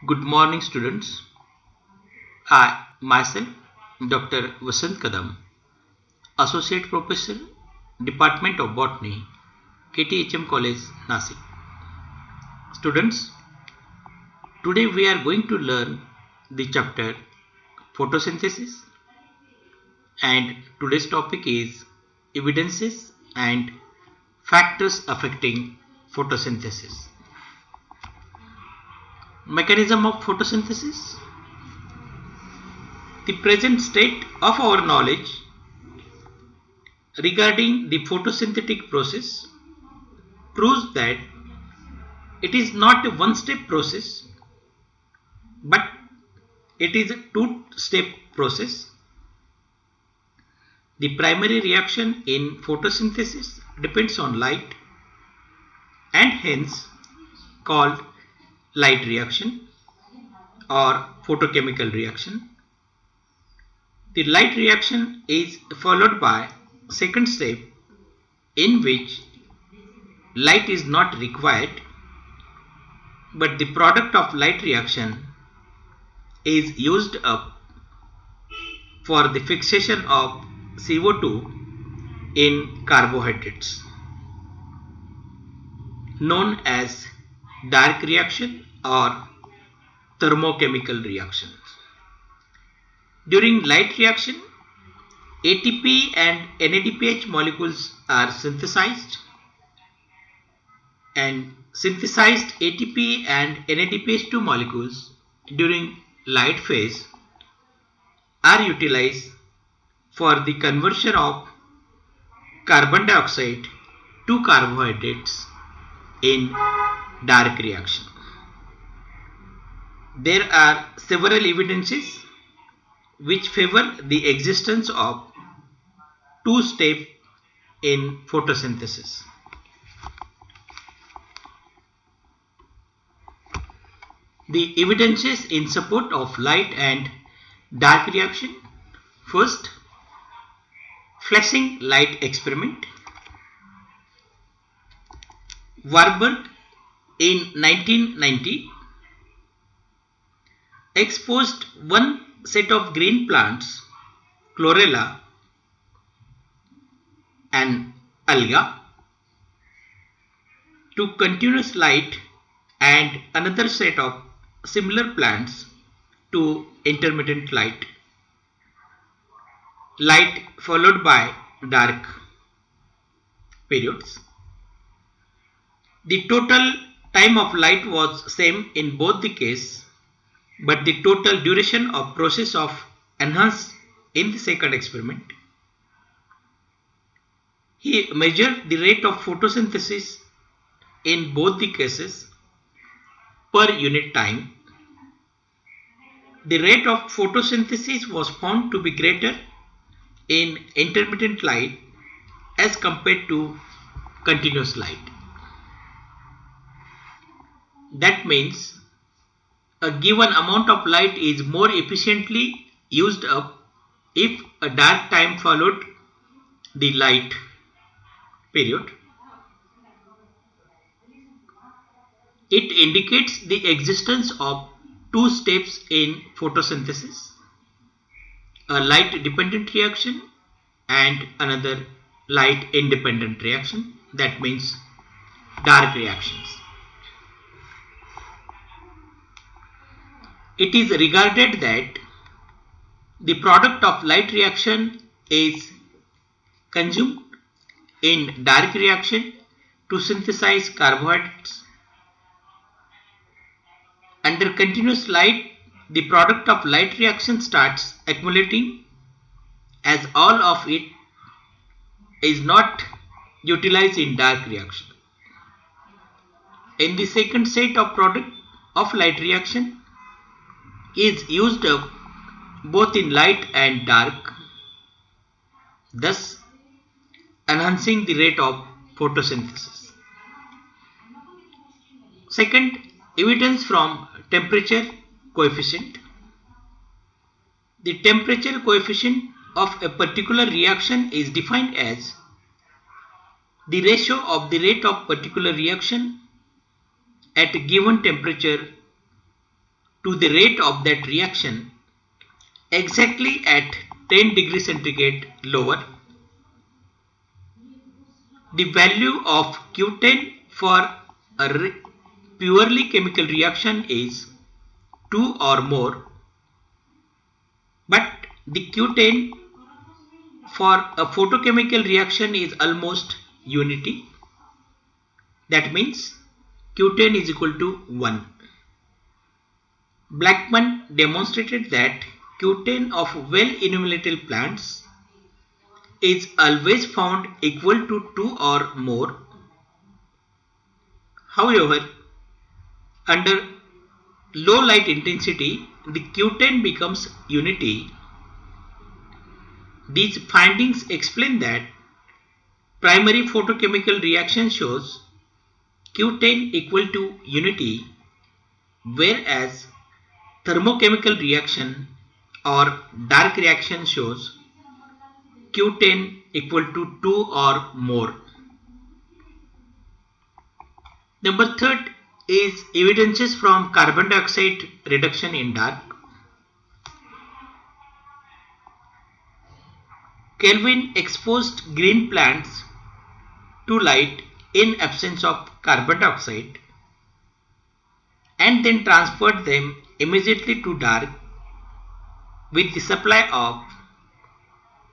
Good morning, students. I, myself, Dr. Vasant Kadam, Associate Professor, Department of Botany, KTHM College, Nasik. Students, today we are going to learn the chapter photosynthesis, and today's topic is evidences and factors affecting photosynthesis. Mechanism of photosynthesis. The present state of our knowledge regarding the photosynthetic process proves that it is not a one-step process, but it is a two-step process. The primary reaction in photosynthesis depends on light and hence called light reaction or photochemical reaction. The light reaction is followed by second step in which light is not required, but the product of light reaction is used up for the fixation of CO2 in carbohydrates, known as dark reaction or thermochemical reactions. During light reaction, ATP and NADPH molecules are synthesized, and synthesized ATP and NADPH2 molecules during light phase are utilized for the conversion of carbon dioxide to carbohydrates in dark reaction. There are several evidences which favor the existence of two-step in photosynthesis. The evidences in support of light and dark reaction. First, flashing light experiment. Warburg in 1990 exposed one set of green plants, chlorella, and alga, to continuous light and another set of similar plants to intermittent light. Light followed by dark periods. The total time of light was same in both the case, but the total duration of process of enhanced in the second experiment. He measured the rate of photosynthesis in both the cases per unit time. The rate of photosynthesis was found to be greater in intermittent light as compared to continuous light. That means a given amount of light is more efficiently used up if a dark time followed the light period. It indicates the existence of two steps in photosynthesis, a light dependent reaction and another light independent reaction, that means dark reactions. It is regarded that the product of light reaction is consumed in dark reaction to synthesize carbohydrates. Under continuous light, the product of light reaction starts accumulating as all of it is not utilized in dark reaction. In the second set of product of light reaction is used up both in light and dark, thus enhancing the rate of photosynthesis. Second, evidence from temperature coefficient. The temperature coefficient of a particular reaction is defined as the ratio of the rate of particular reaction at a given temperature to the rate of that reaction exactly at 10 degrees centigrade lower. The value of Q10 for a purely chemical reaction is 2 or more, but the Q10 for a photochemical reaction is almost unity. That means Q10 is equal to 1. Blackman demonstrated that Q10 of well-illuminated plants is always found equal to 2 or more. However, under low light intensity, the Q10 becomes unity. These findings explain that primary photochemical reaction shows Q10 equal to unity, whereas thermochemical reaction or dark reaction shows Q10 equal to 2 or more. Number third is evidences from carbon dioxide reduction in dark. Kelvin exposed green plants to light in absence of carbon dioxide and then transferred them immediately to dark with the supply of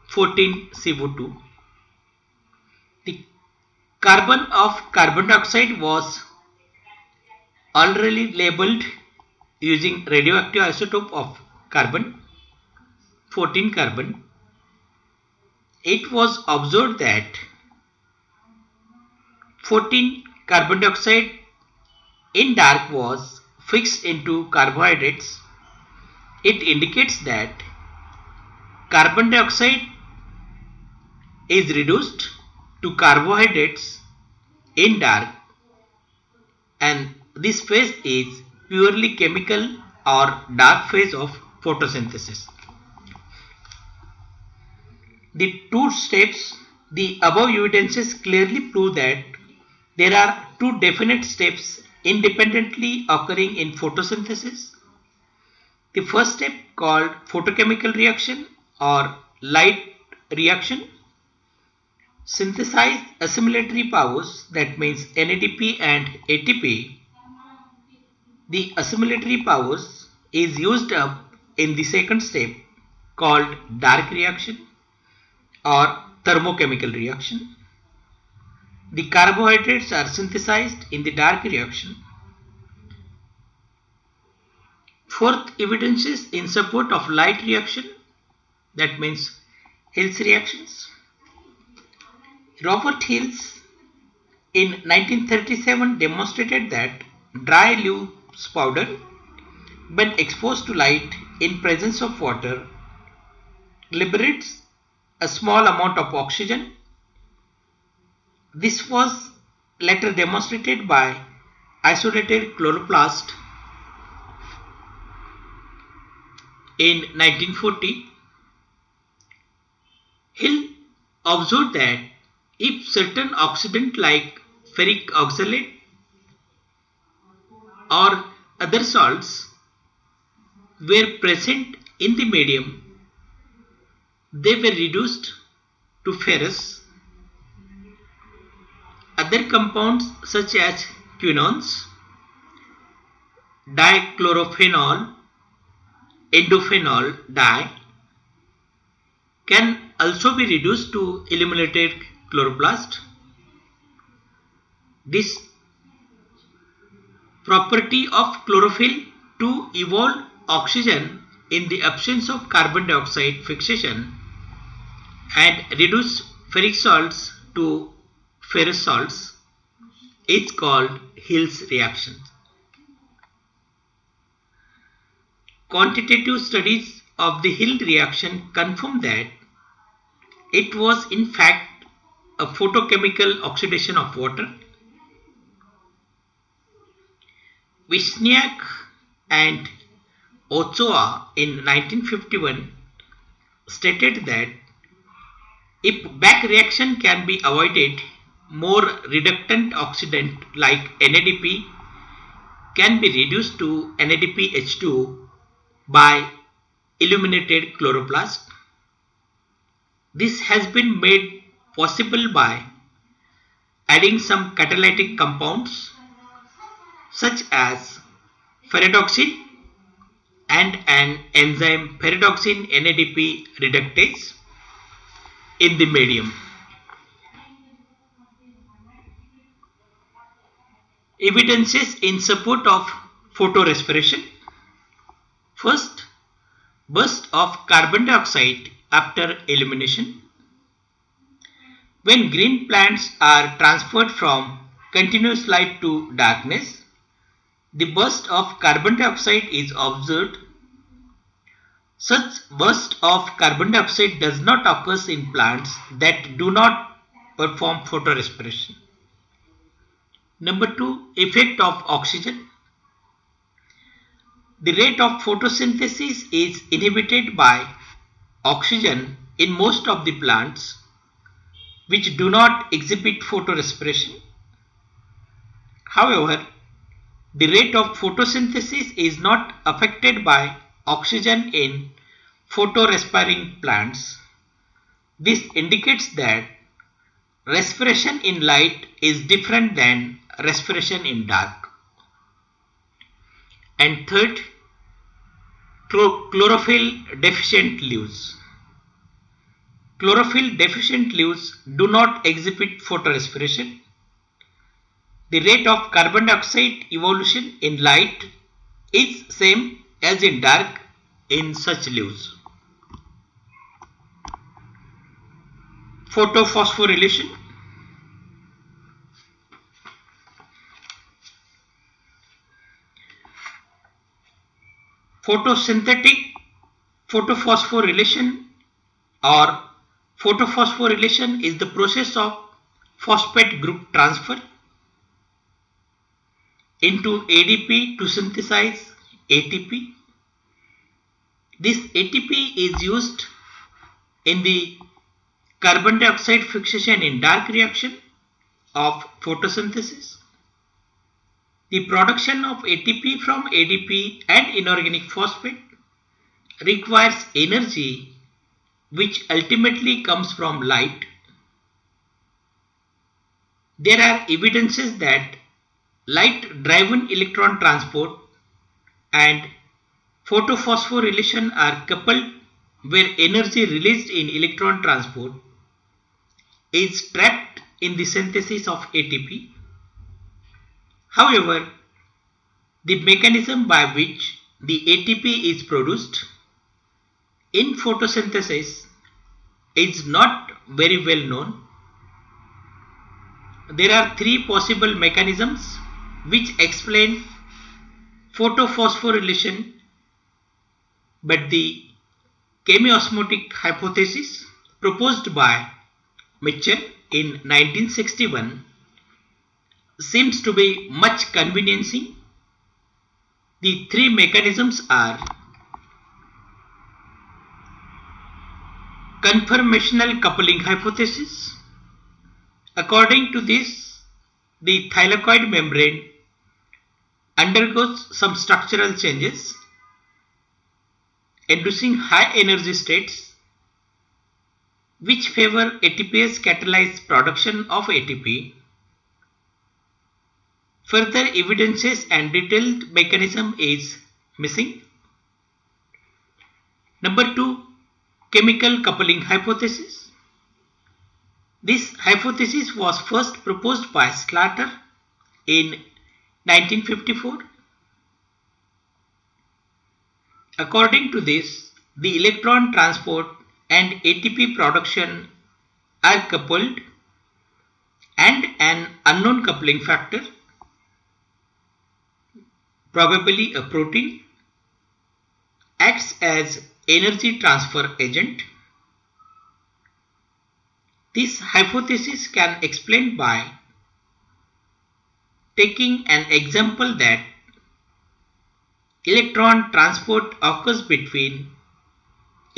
14 CO2. The carbon of carbon dioxide was already labeled using radioactive isotope of carbon, 14 carbon. It was observed that 14 carbon dioxide in dark was fixed into carbohydrates. It indicates that carbon dioxide is reduced to carbohydrates in dark, and this phase is purely chemical or dark phase of photosynthesis. The above evidences clearly prove that there are two definite steps independently occurring in photosynthesis. The first step, called photochemical reaction or light reaction, synthesize assimilatory powers, that means NADP and ATP. The assimilatory powers is used up in the second step, called dark reaction or thermochemical reaction. The carbohydrates are synthesized in the dark reaction. Fourth evidences in support of light reaction, that means Hill's reactions. Robert Hills in 1937 demonstrated that dry loose powder, when exposed to light in presence of water, liberates a small amount of oxygen. This was later demonstrated by isolated chloroplast in 1940. Hill observed that if certain oxidant like ferric oxalate or other salts were present in the medium, they were reduced to ferrous. Other compounds such as quinones, dichlorophenol, endophenol dye can also be reduced to illuminated chloroplast. This property of chlorophyll to evolve oxygen in the absence of carbon dioxide fixation and reduce ferric salts to ferrous salts is called Hill's reaction. Quantitative studies of the Hill reaction confirm that it was in fact a photochemical oxidation of water. Wozniak and Ochoa in 1951 stated that if back reaction can be avoided, more reductant oxidant like NADP can be reduced to NADPH2 by illuminated chloroplast. This has been made possible by adding some catalytic compounds such as ferredoxin and an enzyme ferredoxin NADP reductase in the medium. Evidences in support of photorespiration. First, burst of carbon dioxide after illumination. When green plants are transferred from continuous light to darkness, the burst of carbon dioxide is observed. Such burst of carbon dioxide does not occur in plants that do not perform photorespiration. Number 2, effect of oxygen. The rate of photosynthesis is inhibited by oxygen in most of the plants which do not exhibit photorespiration. However, the rate of photosynthesis is not affected by oxygen in photorespiring plants. This indicates that respiration in light is different than respiration in dark. And third, chlorophyll deficient leaves. Chlorophyll deficient leaves do not exhibit photorespiration. The rate of carbon dioxide evolution in light is same as in dark in such leaves. Photophosphorylation. Photosynthetic photophosphorylation or photophosphorylation is the process of phosphate group transfer into ADP to synthesize ATP. This ATP is used in the carbon dioxide fixation in dark reaction of photosynthesis. The production of ATP from ADP and inorganic phosphate requires energy which ultimately comes from light. There are evidences that light-driven electron transport and photophosphorylation are coupled, where energy released in electron transport is trapped in the synthesis of ATP. However, the mechanism by which the ATP is produced in photosynthesis is not very well known. There are three possible mechanisms which explain photophosphorylation, but the chemiosmotic hypothesis proposed by Mitchell in 1961 seems to be much convincing. The three mechanisms are conformational coupling hypothesis. According to this, the thylakoid membrane undergoes some structural changes, inducing high energy states which favor ATPase catalyzed production of ATP. Further evidences and detailed mechanism is missing. Number 2, chemical coupling hypothesis. This hypothesis was first proposed by Slater in 1954. According to this, the electron transport and ATP production are coupled, and an unknown coupling factor, probably a protein, acts as energy transfer agent. This hypothesis can explain by taking an example that electron transport occurs between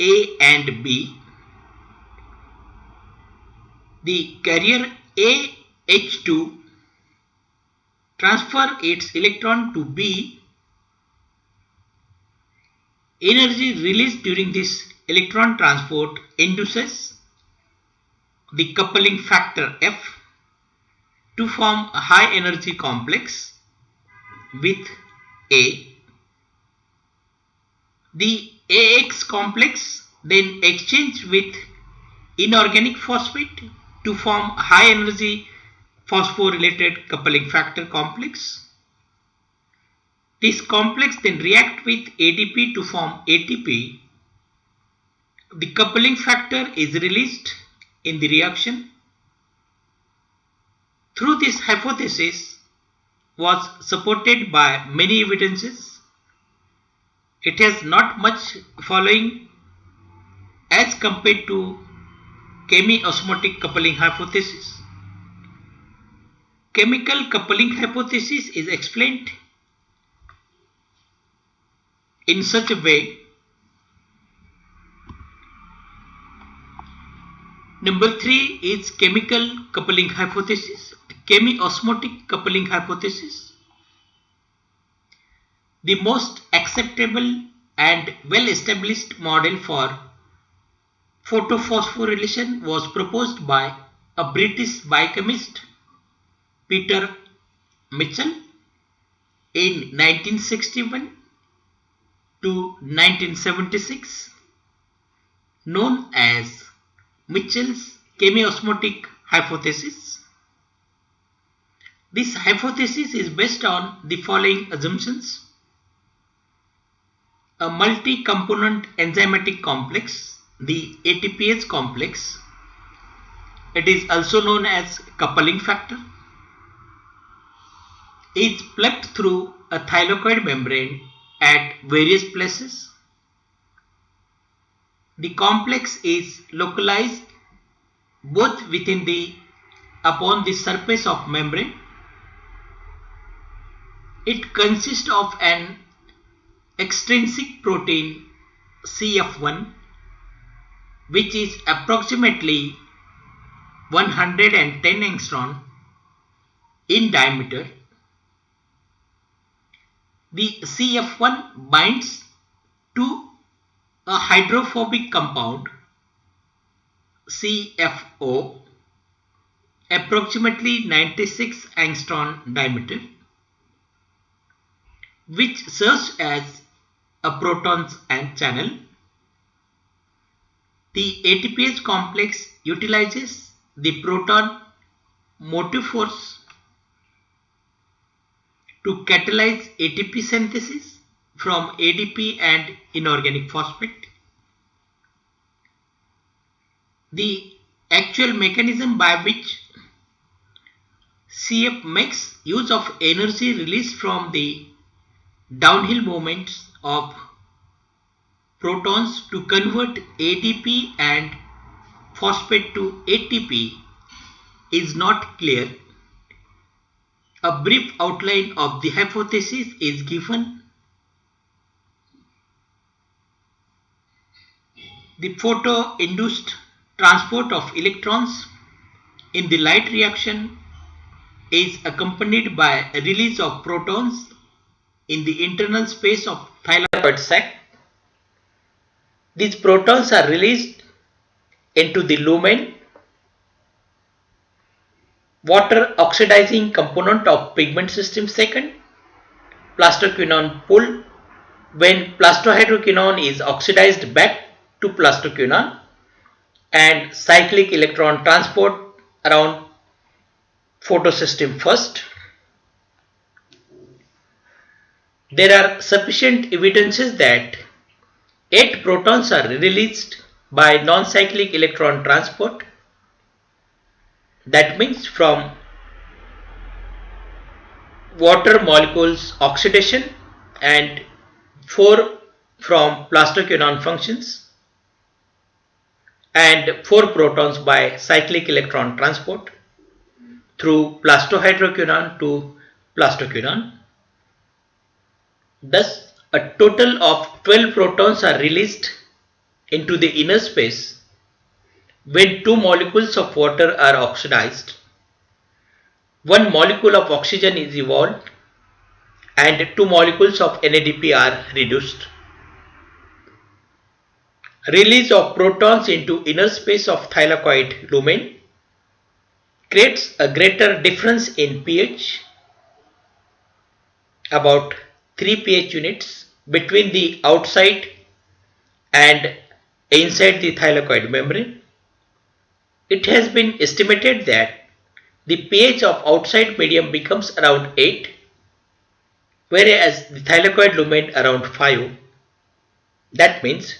A and B. The carrier AH2 transfer its electron to B, energy released during this electron transport induces the coupling factor F to form a high energy complex with A. The AX complex then exchanges with inorganic phosphate to form a high energy phosphorylated coupling factor complex. This complex then reacts with ADP to form ATP. The coupling factor is released in the reaction. Through this hypothesis was supported by many evidences. It has not much following as compared to chemi-osmotic coupling hypothesis. Chemical coupling hypothesis is explained in such a way. Number 3 is chemical coupling hypothesis, chemi-osmotic coupling hypothesis. The most acceptable and well-established model for photophosphorylation was proposed by a British biochemist, Peter Mitchell, in 1961 to 1976, known as Mitchell's chemiosmotic hypothesis. This hypothesis is based on the following assumptions. A multi-component enzymatic complex, the ATPase complex, it is also known as coupling factor, is plugged through a thylakoid membrane at various places. The complex is localized both within upon the surface of membrane. It consists of an extrinsic protein CF1, which is approximately 110 angstrom in diameter. The CF1 binds to a hydrophobic compound CFO, approximately 96 angstrom diameter, which serves as a protons and channel. The ATPase complex utilizes the proton motive force to catalyze ATP synthesis from ADP and inorganic phosphate. The actual mechanism by which CF makes use of energy released from the downhill movements of protons to convert ADP and phosphate to ATP is not clear. A brief outline of the hypothesis is given. The photo-induced transport of electrons in the light reaction is accompanied by a release of protons in the internal space of thylakoid sac. These protons are released into the lumen, water oxidizing component of pigment system. Second, plastoquinone pull. When plastohydroquinone is oxidized back to plastoquinone, and cyclic electron transport around photosystem first. There are sufficient evidences that 8 protons are released by non-cyclic electron transport. That means from water molecules oxidation and 4 from plastoquinone functions and 4 protons by cyclic electron transport through plastohydroquinone to plastoquinone. Thus, a total of 12 protons are released into the inner space when 2 molecules of water are oxidized. one molecule of oxygen is evolved and two molecules of NADP are reduced. Release of protons into inner space of thylakoid lumen creates a greater difference in pH, about 3 pH units, between the outside and inside the thylakoid membrane. It has been estimated that the pH of outside medium becomes around 8, whereas the thylakoid lumen around 5. That means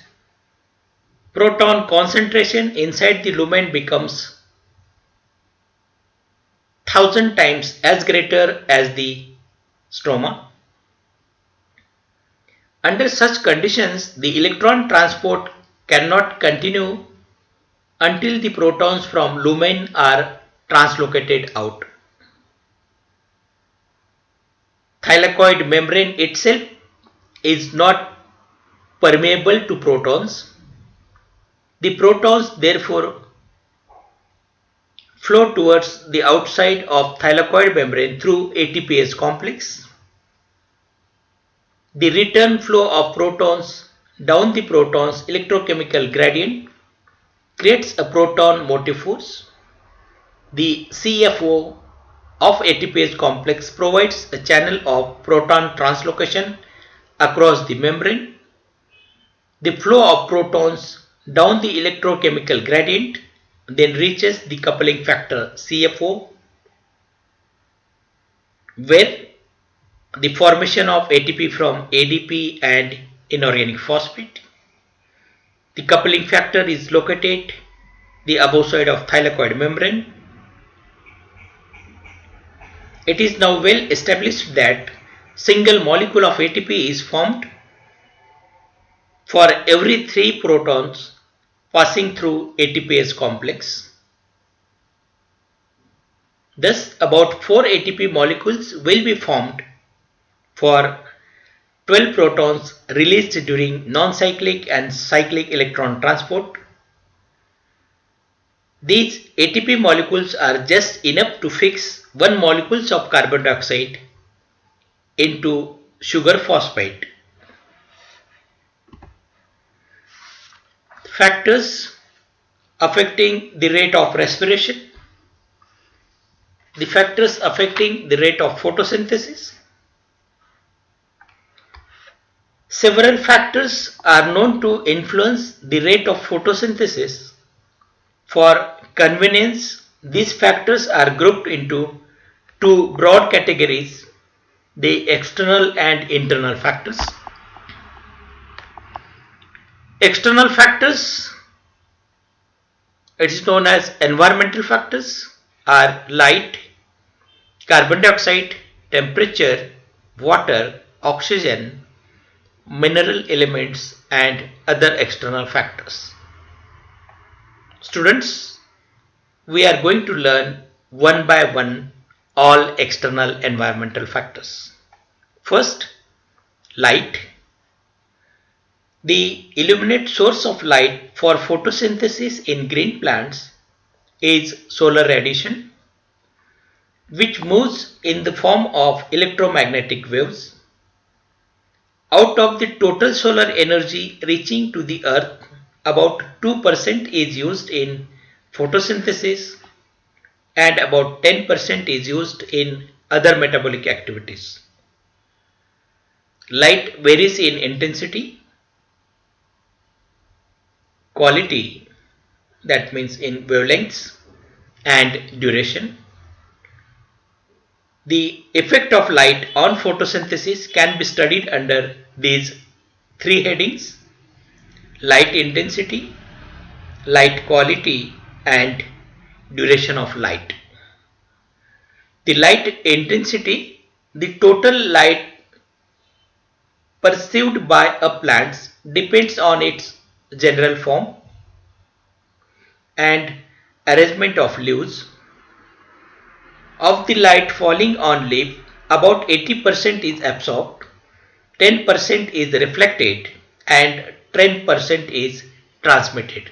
proton concentration inside the lumen becomes 1000 times as greater as the stroma. Under such conditions, the electron transport cannot continue until the protons from lumen are translocated out. Thylakoid membrane itself is not permeable to protons. The protons therefore flow towards the outside of thylakoid membrane through ATPase complex. The return flow of protons down the proton's electrochemical gradient creates a proton motive force. The CFO of ATPase complex provides a channel of proton translocation across the membrane. The flow of protons down the electrochemical gradient then reaches the coupling factor CFO, where the formation of ATP from ADP and inorganic phosphate. The coupling factor is located the above side of thylakoid membrane. It is now well established that single molecule of ATP is formed for every 3 protons passing through ATPase complex. Thus, about 4 ATP molecules will be formed for 12 protons released during non-cyclic and cyclic electron transport. These ATP molecules are just enough to fix 1 molecule of carbon dioxide into sugar phosphate. Factors affecting the rate of respiration, the factors affecting the rate of photosynthesis. Several factors are known to influence the rate of photosynthesis. For convenience, these factors are grouped into 2 broad categories: the external and internal factors. External factors, it is known as environmental factors, are light, carbon dioxide, temperature, water, oxygen, mineral elements, and other external factors. Students, we are going to learn one by one all external environmental factors. First, light. The illuminate source of light for photosynthesis in green plants is solar radiation, which moves in the form of electromagnetic waves. Out of the total solar energy reaching to the earth, about 2% is used in photosynthesis and about 10% is used in other metabolic activities. Light varies in intensity, quality, that means in wavelengths, and duration. The effect of light on photosynthesis can be studied under these 3 headings: light intensity, light quality, and duration of light. The light intensity, the total light perceived by a plant, depends on its general form and arrangement of leaves. Of the light falling on leaf, about 80% is absorbed, 10% is reflected, and 10% is transmitted.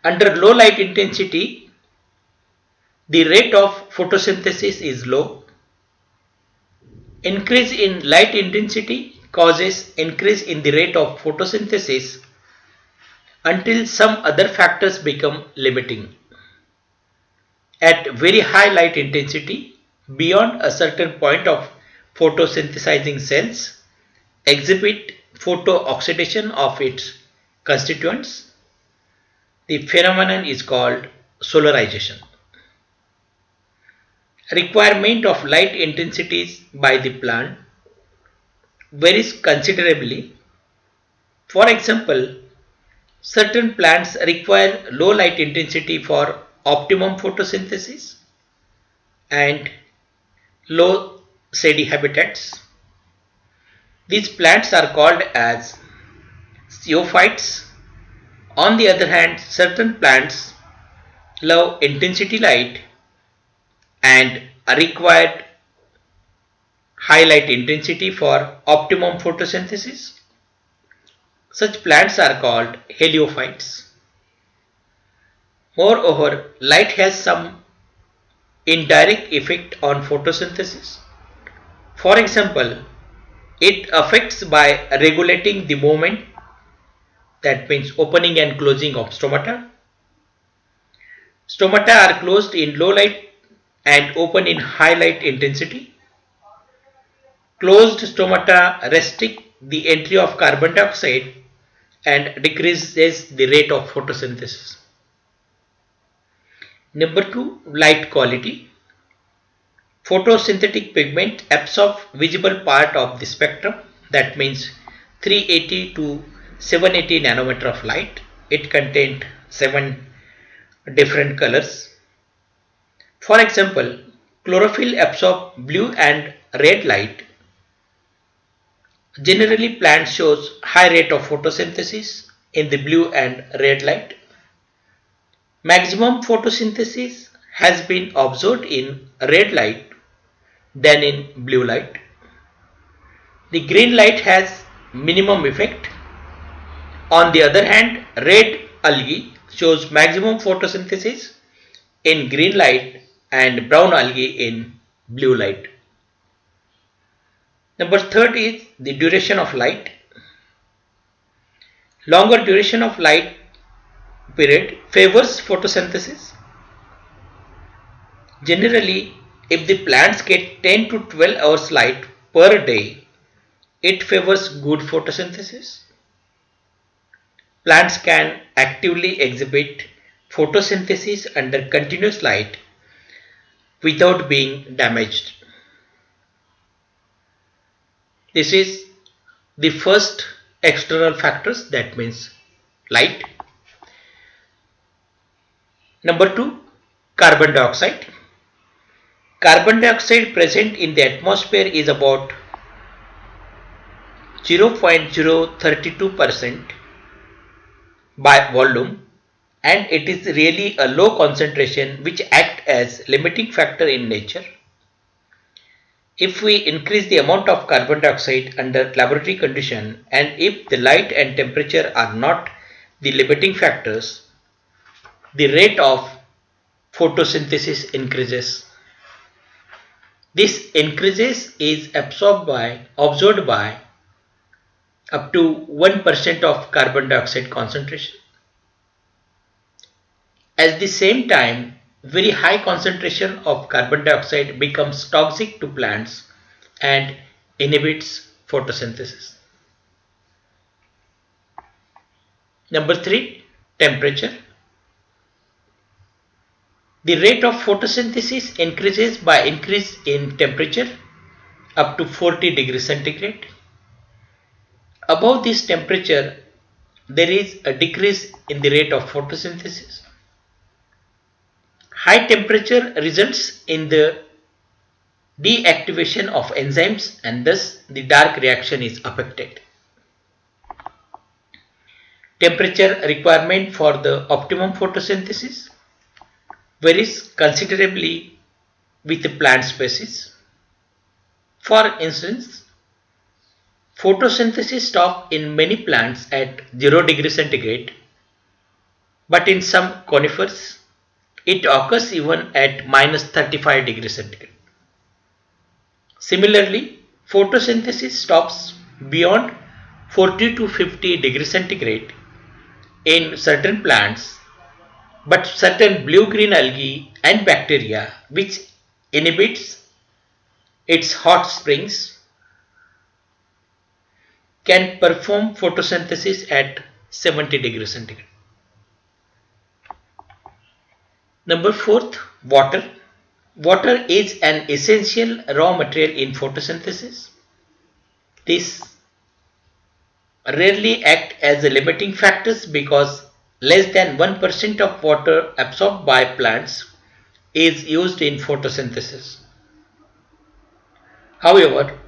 Under low light intensity, the rate of photosynthesis is low. Increase in light intensity causes increase in the rate of photosynthesis until some other factors become limiting. At very high light intensity, beyond a certain point of photosynthesizing cells exhibit photooxidation of its constituents. The phenomenon is called solarization. Requirement of light intensities by the plant varies considerably. For example, certain plants require low light intensity for optimum photosynthesis and low shady habitats. These plants are called as xeophytes. On the other hand, certain plants love intensity light and are required high light intensity for optimum photosynthesis. Such plants are called heliophytes. Moreover, light has some indirect effect on photosynthesis. For example, it affects by regulating the movement, that means opening and closing of stomata. Stomata are closed in low light and open in high light intensity. Closed stomata restrict the entry of carbon dioxide and decreases the rate of photosynthesis. Number 2, light quality. Photosynthetic pigment absorb visible part of the spectrum, that means 380 to 780 nanometer of light. It contained 7 different colors. For example, chlorophyll absorb blue and red light. Generally, plant shows high rate of photosynthesis in the blue and red light. Maximum photosynthesis has been observed in red light than in blue light. The green light has minimum effect. On the other hand, red algae shows maximum photosynthesis in green light and brown algae in blue light. Number 3 is the duration of light. Longer duration of light period favors photosynthesis. Generally, if the plants get 10 to 12 hours light per day, it favors good photosynthesis. Plants can actively exhibit photosynthesis under continuous light without being damaged. This is the first external factors, that means light. Number 2, carbon dioxide. Carbon dioxide present in the atmosphere is about 0.032% by volume, and it is really a low concentration which act as limiting factor in nature. If we increase the amount of carbon dioxide under laboratory condition, and if the light and temperature are not the limiting factors, the rate of photosynthesis increases. This increases is observed by up to 1% of carbon dioxide concentration. At the same time, very high concentration of carbon dioxide becomes toxic to plants and inhibits photosynthesis. Number 3, temperature. The rate of photosynthesis increases by increase in temperature up to 40 degrees centigrade. Above this temperature, there is a decrease in the rate of photosynthesis. High temperature results in the deactivation of enzymes, and thus the dark reaction is affected. Temperature requirement for the optimum photosynthesis varies considerably with the plant species. For instance, photosynthesis stops in many plants at 0 degree centigrade, but in some conifers It occurs even at minus 35 degrees centigrade. Similarly, photosynthesis stops beyond 40 to 50 degrees centigrade in certain plants, but certain blue-green algae and bacteria which inhibits its hot springs can perform photosynthesis at 70 degrees centigrade. Number fourth, water. Water is an essential raw material in photosynthesis. This rarely act as limiting factors because less than 1% of water absorbed by plants is used in photosynthesis. However,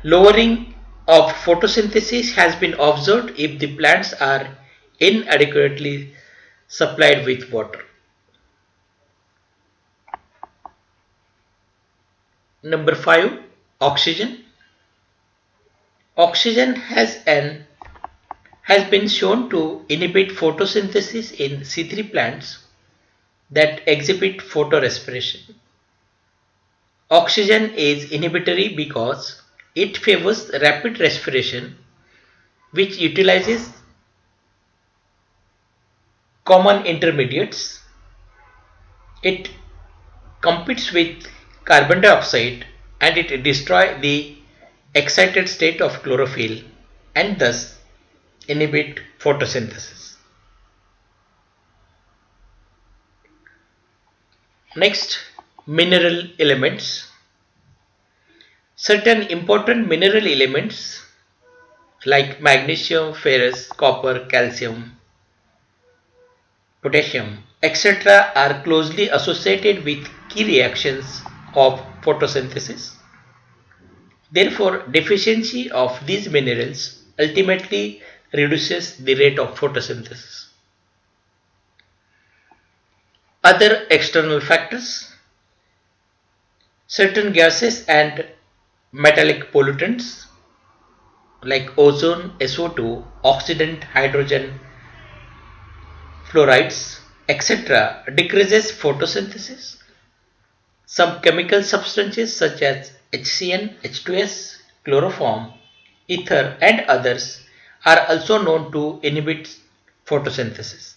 lowering of photosynthesis has been observed if the plants are inadequately supplied with water. Number 5. Oxygen. Oxygen has been shown to inhibit photosynthesis in C3 plants that exhibit photorespiration. Oxygen is inhibitory because it favors rapid respiration, which utilizes common intermediates. It competes with carbon dioxide and it destroys the excited state of chlorophyll and thus inhibit photosynthesis. Next, mineral elements. Certain important mineral elements like magnesium, ferrous, copper, calcium, potassium, etc. are closely associated with key reactions of photosynthesis. Therefore, deficiency of these minerals ultimately reduces the rate of photosynthesis. Other external factors. Certain gases and metallic pollutants like ozone, SO2, oxidant hydrogen fluorides, etc. decreases photosynthesis. Some chemical substances such as HCN, H2S, chloroform, ether and others are also known to inhibit photosynthesis.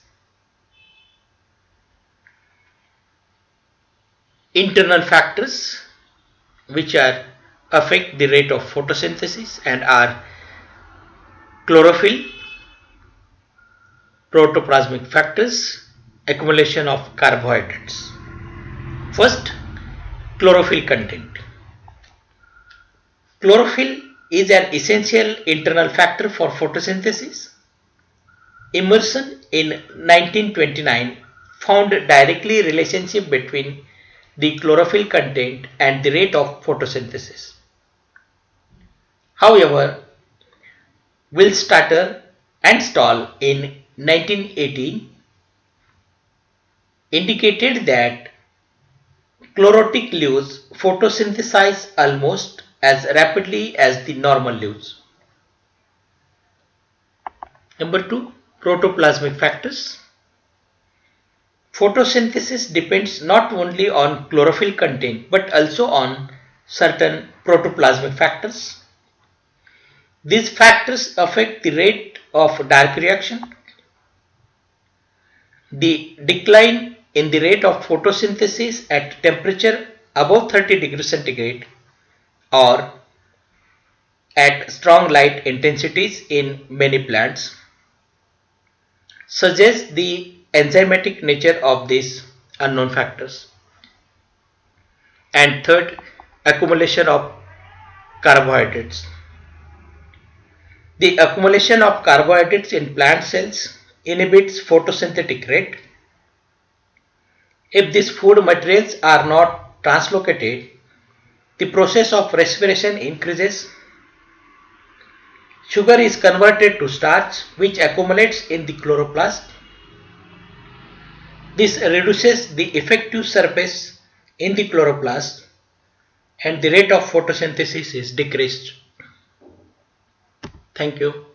Internal factors which affect the rate of photosynthesis and are chlorophyll, protoplasmic factors, accumulation of carbohydrates. First, chlorophyll content. Chlorophyll is an essential internal factor for photosynthesis. Emerson in 1929 found directly relationship between the chlorophyll content and the rate of photosynthesis. However, Willstatter and Stahl in 1918 indicated that chlorotic leaves photosynthesize almost as rapidly as the normal leaves. Number 2. Protoplasmic factors. Photosynthesis depends not only on chlorophyll content but also on certain protoplasmic factors. These factors affect the rate of dark reaction, the decline in the rate of photosynthesis at temperature above 30 degrees centigrade or at strong light intensities in many plants, suggests the enzymatic nature of these unknown factors. And third, accumulation of carbohydrates. The accumulation of carbohydrates in plant cells inhibits photosynthetic rate. If these food materials are not translocated, the process of respiration increases. Sugar is converted to starch which accumulates in the chloroplast. This reduces the effective surface in the chloroplast and the rate of photosynthesis is decreased. Thank you.